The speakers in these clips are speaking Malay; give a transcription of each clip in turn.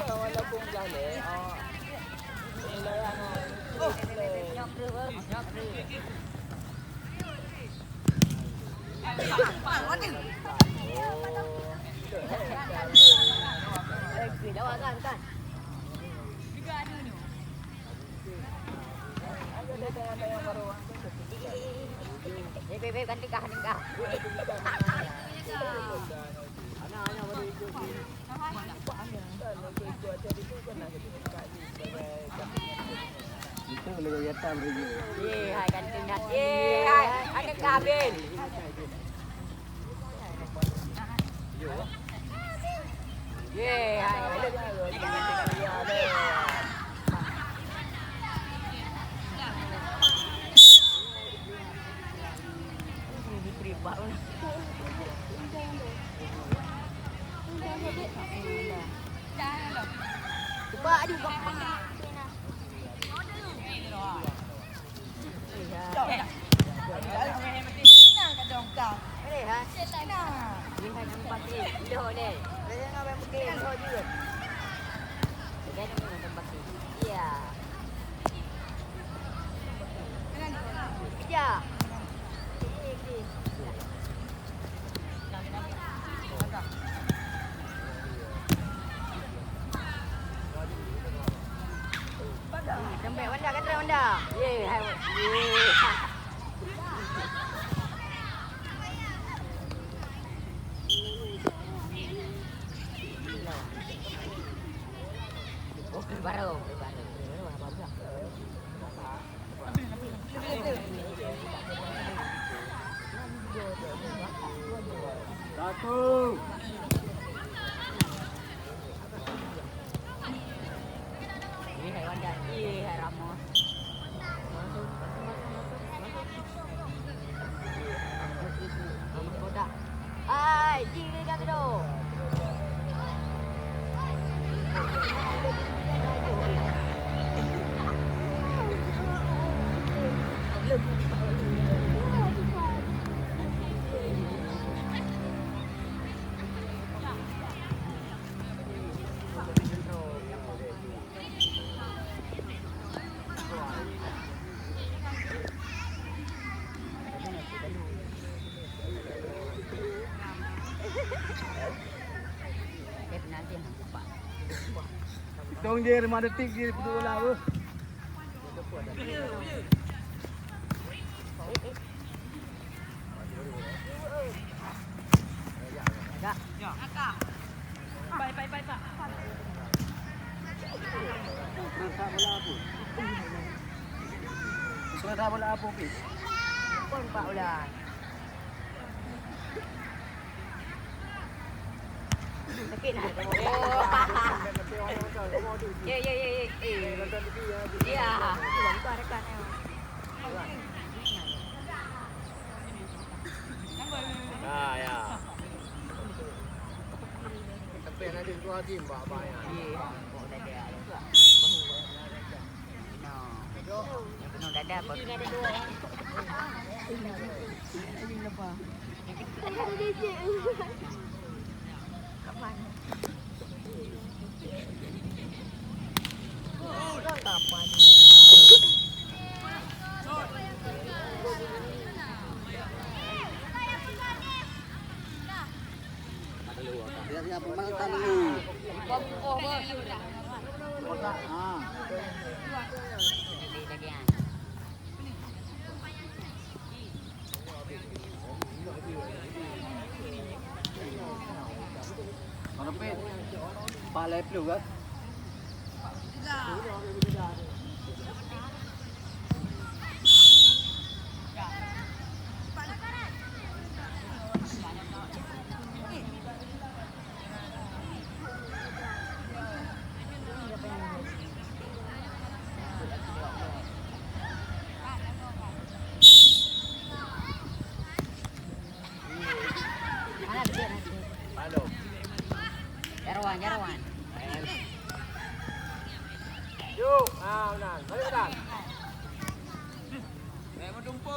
Wala pong gali. Ganti ka. Itu melewatan review. Hai ganti dah. Hai ada kabel. Hai. Cuba aduh bang. Sampai Wanda kata Wanda. Hai. Baru. Satu. Hai Wanda. Hai Ramos. Hai, jing kat tu. Hitung je 5 detik je betul lah tu. Baik. Sudah bola apa pis? Pun Pak Ulan. Sakit nak. Ya. Ya. Rekan. Ya. Sampai nanti keluar tim apa ya? Penuh dada apa? Kapan? Kapan? Dia pemangkan dulu. Kenapa? Palai pelu kan? Jarawan. Yuk, benar. Balik dah. Baik mentumpu.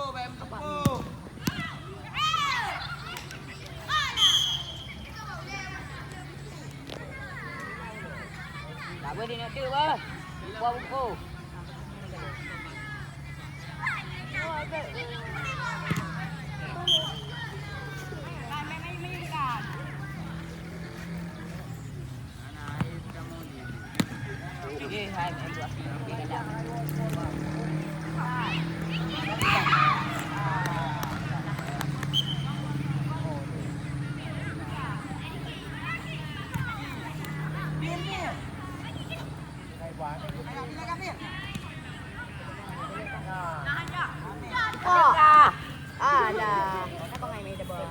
gue di nanti apa? Buat buku. Ini hai buat ada. Apa ngai mai double?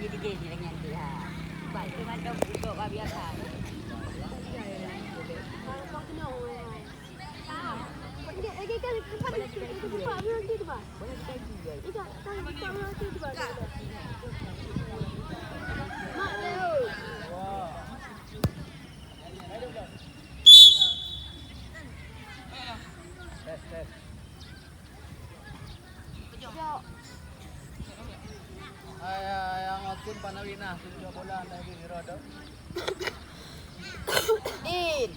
Jadi gini dengan dia. Baik cuma dong untuk biasa. Yang akun Panawina sudah bola lagi di roda. Din.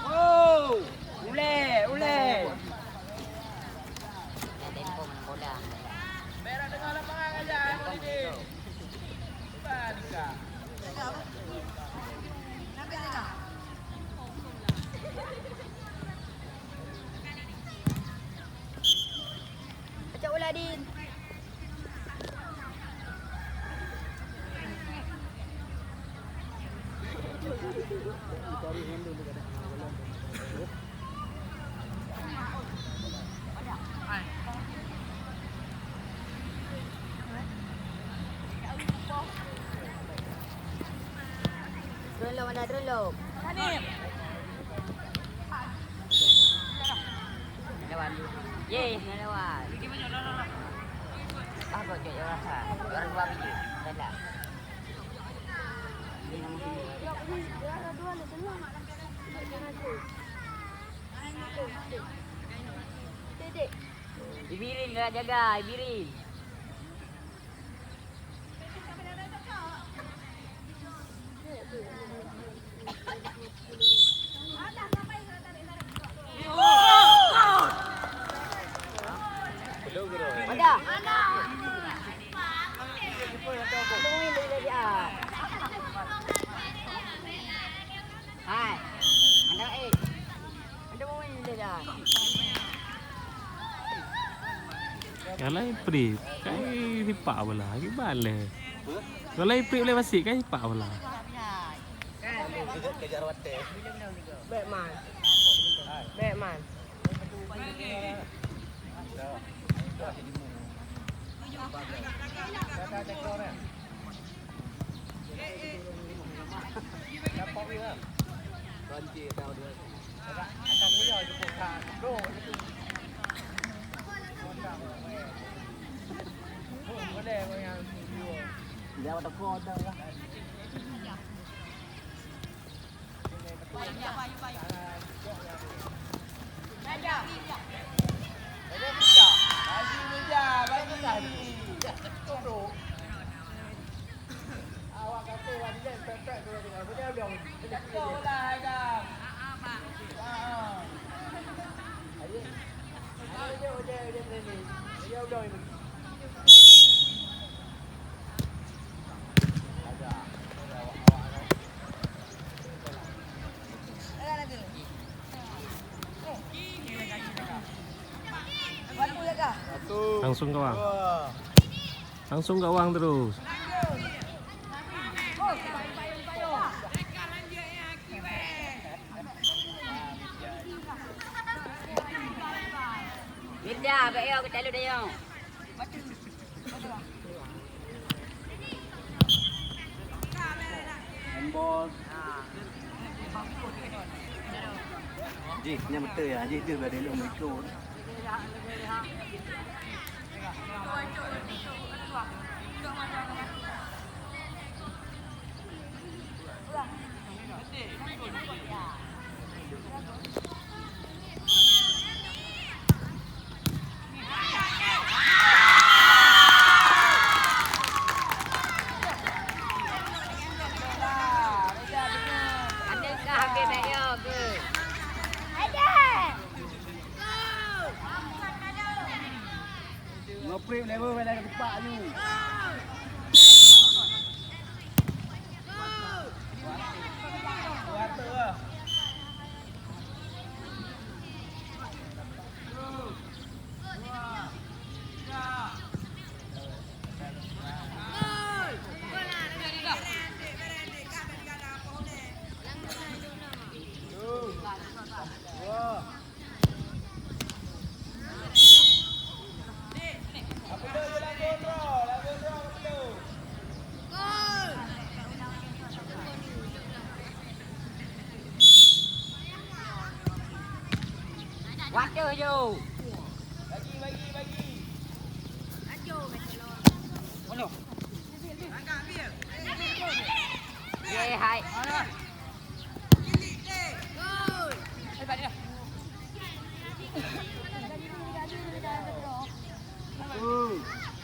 Oh, ule. Merah dengan lapangan aja, ini. Banika. Acak ulah Din. Drone mana drone lo? Kanim. Lawan. Ye, lawan. Ah, kau jadi rasa. Orang dua biji. Dah. Ini nama dia. Ibirin dah jaga, Ibirin. Ada. Hai. Anda Anda mau main dah. Kalau iprit, kan hipak bola, gimana? Kalau iprit boleh masuk kan hipak bola. Kejar wate. Batman. Banci tahu dia. Akan dia ada bukan. Bro. Boleh yang video. Dia ada foto lah. Awak kata dia pepek tu dia bilang. Betul lah dah. Dia training. Dia udah ini. Langsung ke wang. Langsung ke wang terus. Beda, baik kita lu dah yang. Handball. Ji, nya betul ya. Ji tu pada lu mikro. Ada kah habis nak ya ke? Ngeprint level pada tempat tu. Water je. Bagi. Mana? Ye hai.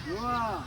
Dua.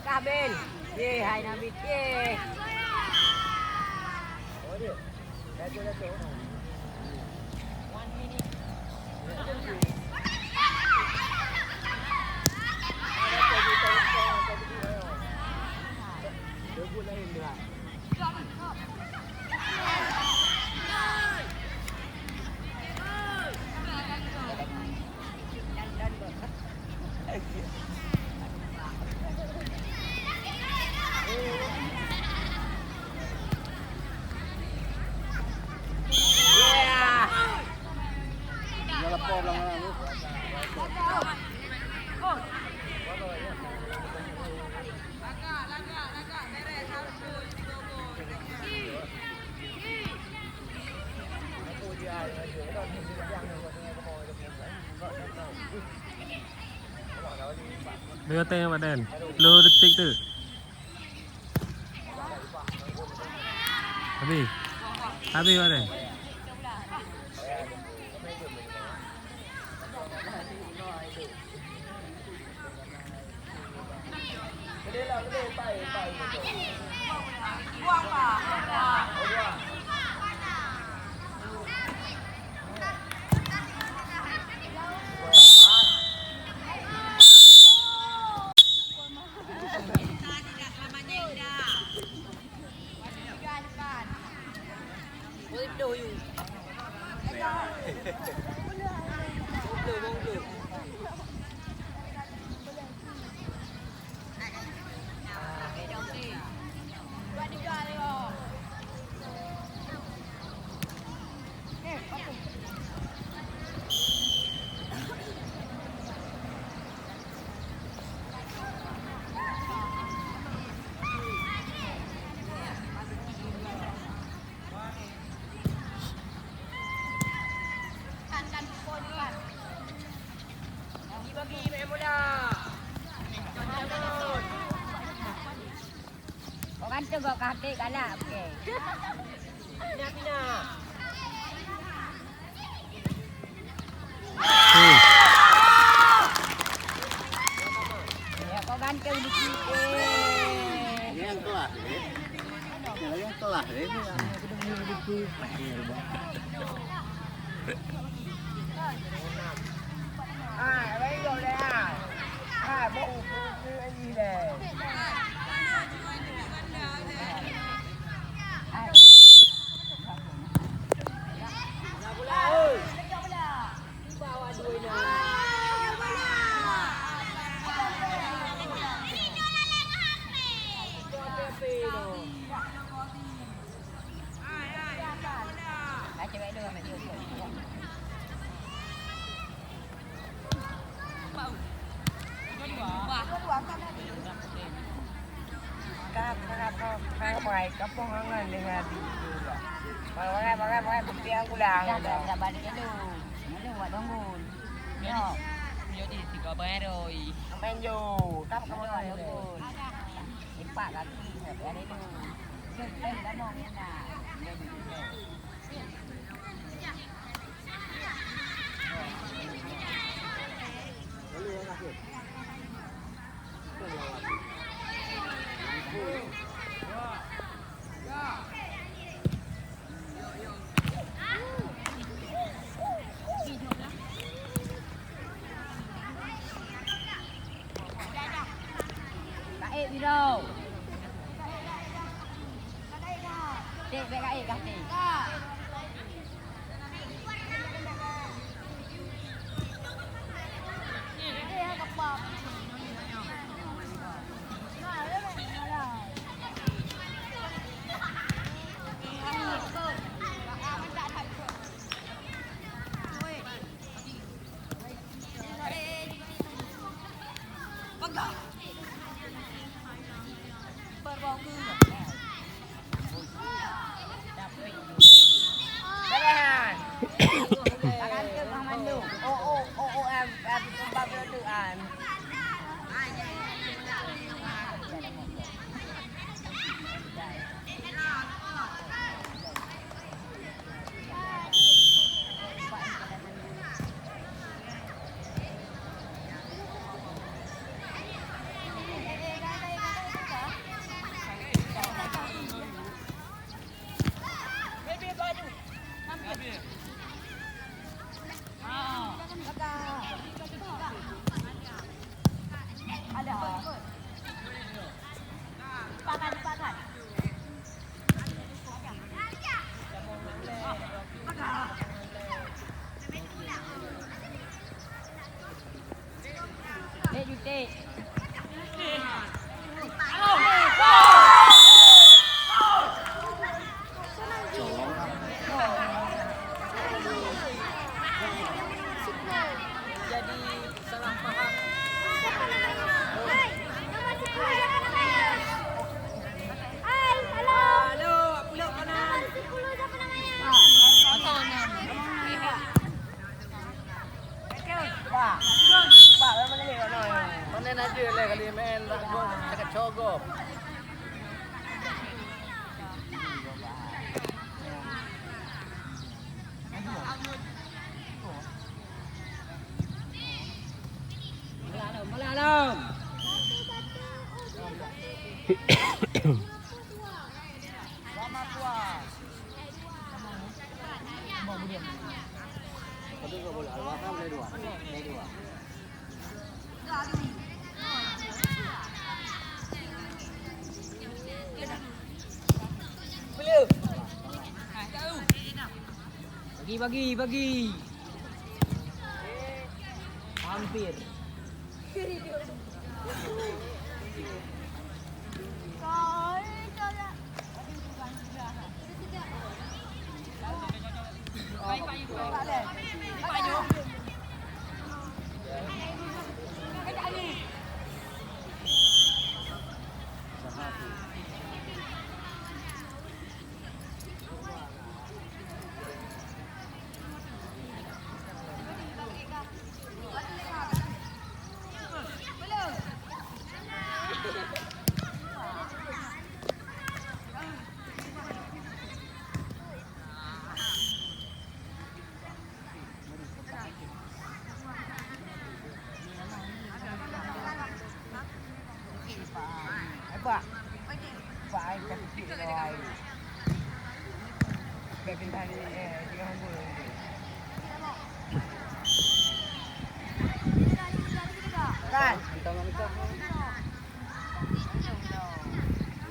Kabel. Ye hai Nabi. Ye. Đưa tay vào đèn, lơ được tích tử. Abi vào đèn. đồอยู่đồ vong đồ cái đồng đi qua đi qua đi rồi kan tengok kaki kalah okey. Pina. Ya kau ganteng dikit. Yang kelas ni. Yang kelas ni. Lấy vô đây bố cái gì đây. Mày cấp con ăn lên đi mà mày bukti aku lang dah balik dulu mana buat bangun yo di 3 bayar rồi main yo cấp kamu bangun impak kaki ada dulu kita dah mau ni dah đi đâu? Đi về cái gì đi? Bagi. Hampir. Pak. Pak ai kat sikit rồi. Kat pintar ni dia hamba. Kan? Kita nak nikah.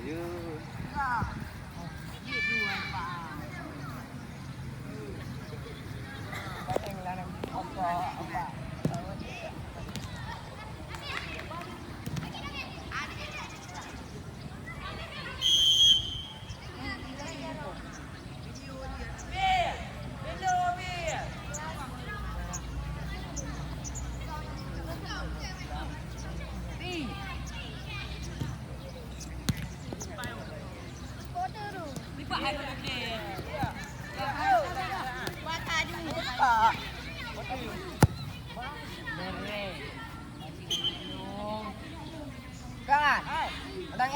Ya. Dia jual pak. Paling lah nak apa. Kan? Abang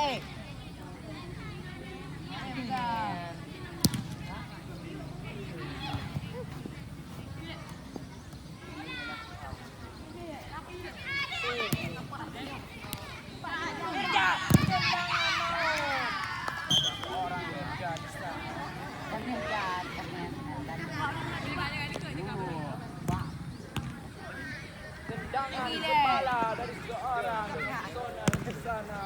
Tendangan kepala dari seorang ke sana.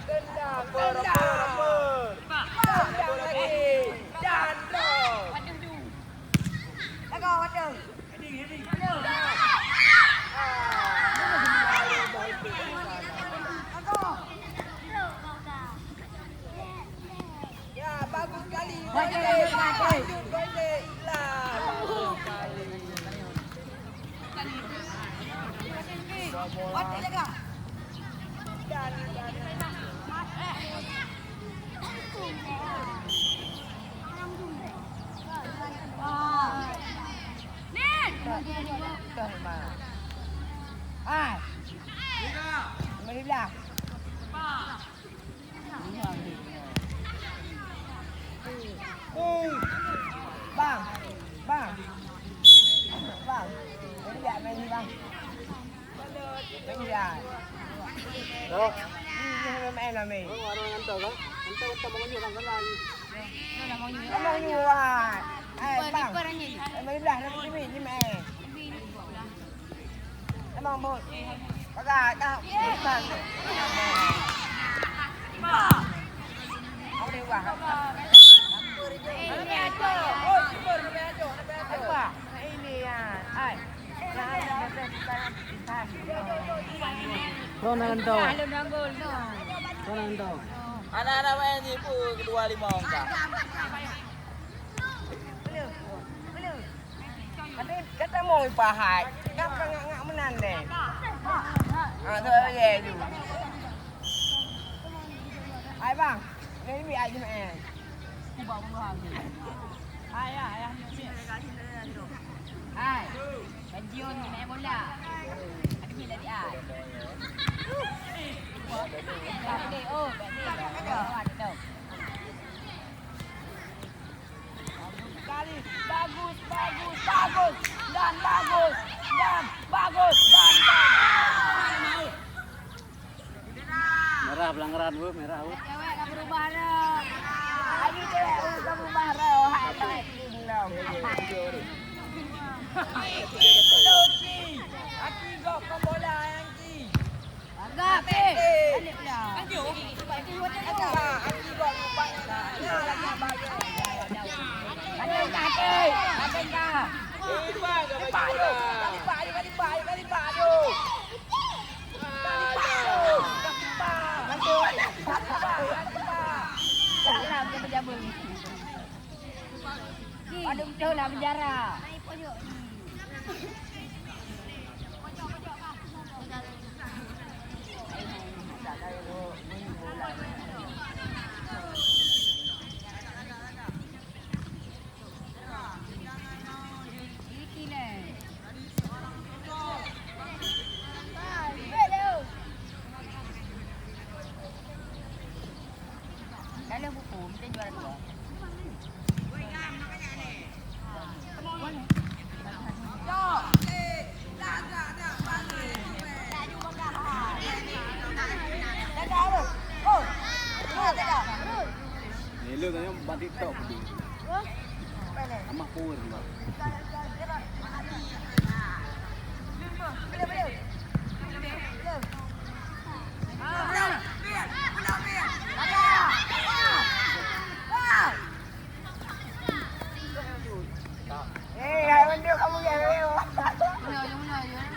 Tendang berapa? Tendang lagi. Dan gol. Waduh. Ya, bagus sekali. What jaga? Bang. Ini dia main ni bang. Ini dia. Đó. Em là mình. Ăn tàu đó. Ăn tàu bao nhiêu bằng cái này? Bao nhiêu à? Bang. Mấy đàn nó cái gì mẹ? Em mong một. Có gà tao. Không đi quả. Ini ya. Ai. Ronaldo. Anak-anak main ni pun kedua lima orang. Kata mau pahai. Kata ngak menan deh. Tu ye tu. Ai bang. Ni bi ai je main. Ai. Pensiun main bola. Ada ni dari ai. Kali bagus dan bagus. Merah pelanggaran bu, merah bu. Cewek tak berubah dah. Lagi cewek tak berubah dah. Hai tinggal. Aki go bola Aki. Agak balik pula. Aki go lupa. Ya lagi bayar. Jangan berjabung. Aduh, betul lah penjara. Kalau buku, kita jual dua. Nelo tanya batik tok pun. Amak power juga.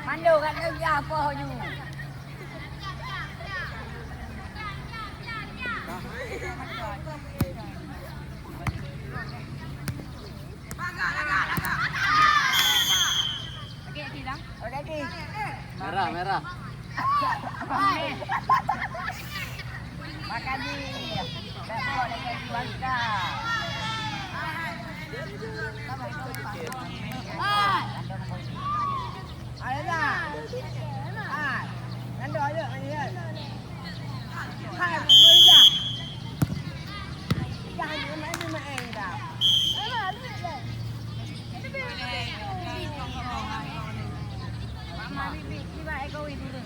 Mandu kat negara apa je. Merah, merah. Makan ni. Tak boleh lagi bangsa. Ada tak? Nanti ada mana? Hai, boleh tak? Jangan di mana main dah. Mama bibi, bibi aku itu dulu.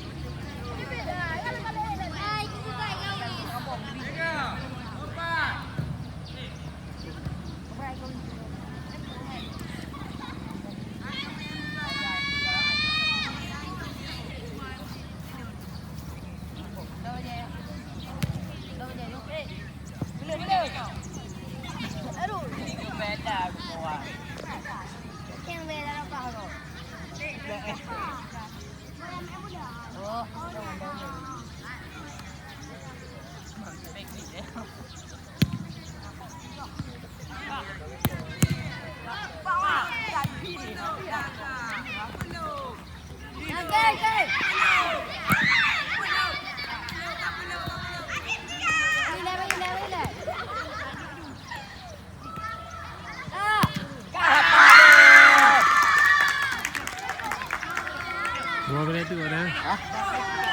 Dua benda tu ada. Hah?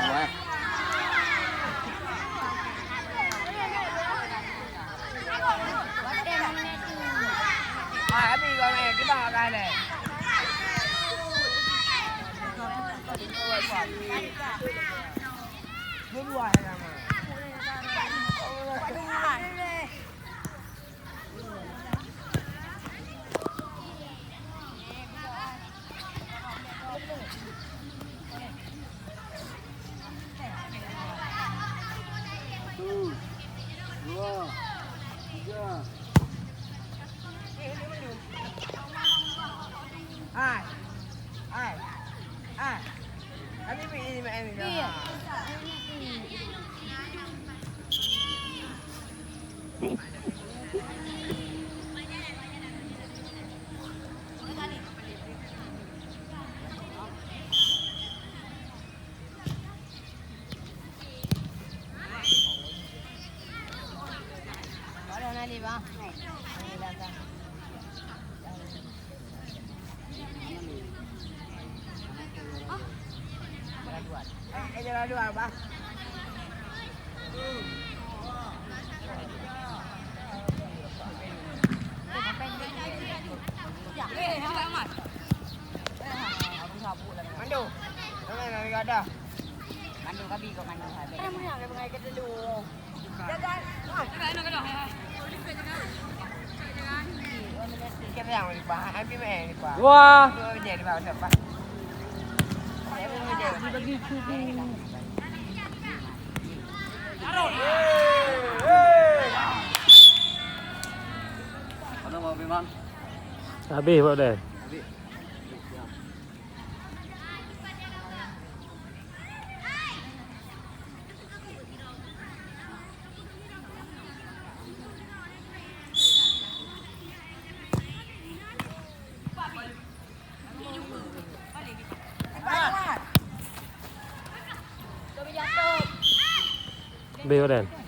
Dua. Abi kau ni kita makan ni. Dua nama. Dua. Tiga. Hai. Hai. Hai. Abi pergi main ni. Iya. Boleh nanti bang. Ini datang. Jalan dua, bang. Mandu. Mana nak ada? Mandu kabi kau mandu habis. Mana punya ke pengai kita dulu. Jangan. Kita yang ni bah, ambil main ni bah. Wah. Dua je di bawah siapa? Bagi cuci. Ada mau memang. Habis buat dah. Habis. Beo dan.